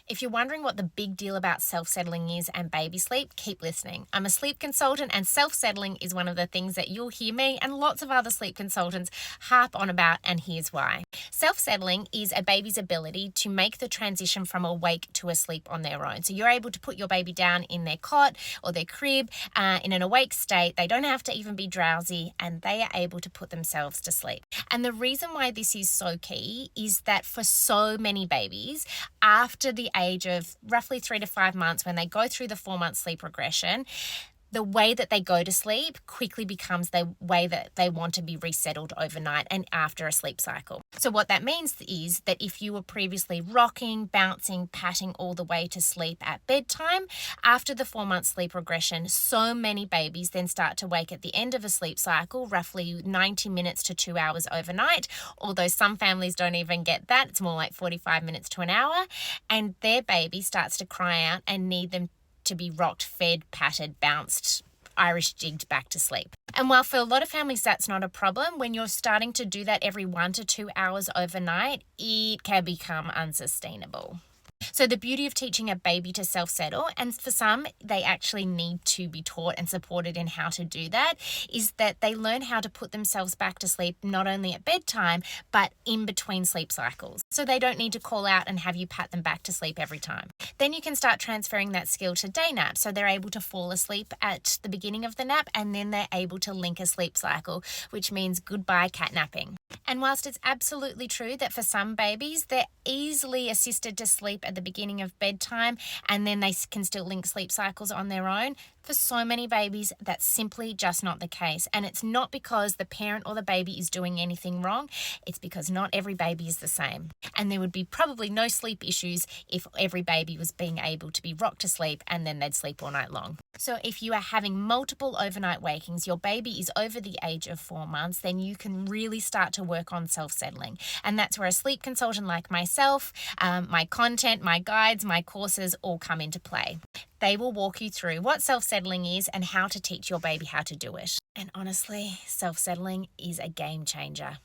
If you're wondering what the big deal about self-settling is and baby sleep, keep listening. I'm a sleep consultant, and self-settling is one of the things that you'll hear me and lots of other sleep consultants harp on about, and here's why. Self-settling is a baby's ability to make the transition from awake to asleep on their own. So you're able to put your baby down in their cot or their crib in an awake state. They don't have to even be drowsy, and they are able to put themselves to sleep. And the reason why this is so key is that for so many babies, after the age of roughly 3 to 5 months, when they go through the 4-month sleep regression, the way that they go to sleep quickly becomes the way that they want to be resettled overnight and after a sleep cycle. So what that means is that if you were previously rocking, bouncing, patting all the way to sleep at bedtime, after the 4-month sleep regression, so many babies then start to wake at the end of a sleep cycle, roughly 90 minutes to 2 hours overnight, although some families don't even get that. It's more like 45 minutes to an hour, and their baby starts to cry out and need them to be rocked, fed, patted, bounced, Irish jigged back to sleep. And while for a lot of families that's not a problem, when you're starting to do that every 1 to 2 hours overnight, it can become unsustainable. So the beauty of teaching a baby to self-settle, and for some, they actually need to be taught and supported in how to do that, is that they learn how to put themselves back to sleep not only at bedtime, but in between sleep cycles. So they don't need to call out and have you pat them back to sleep every time. Then you can start transferring that skill to day naps. So they're able to fall asleep at the beginning of the nap, and then they're able to link a sleep cycle, which means goodbye catnapping. And whilst it's absolutely true that for some babies, they're easily assisted to sleep at the beginning of bedtime and then they can still link sleep cycles on their own, for so many babies, that's simply just not the case. And it's not because the parent or the baby is doing anything wrong. It's because not every baby is the same. And there would be probably no sleep issues if every baby was being able to be rocked to sleep and then they'd sleep all night long. So if you are having multiple overnight wakings, your baby is over the age of 4 months, then you can really start to work on self-settling. And that's where a sleep consultant like myself, my content, my guides, my courses all come into play. They will walk you through what self-settling is and how to teach your baby how to do it. And honestly, self-settling is a game changer.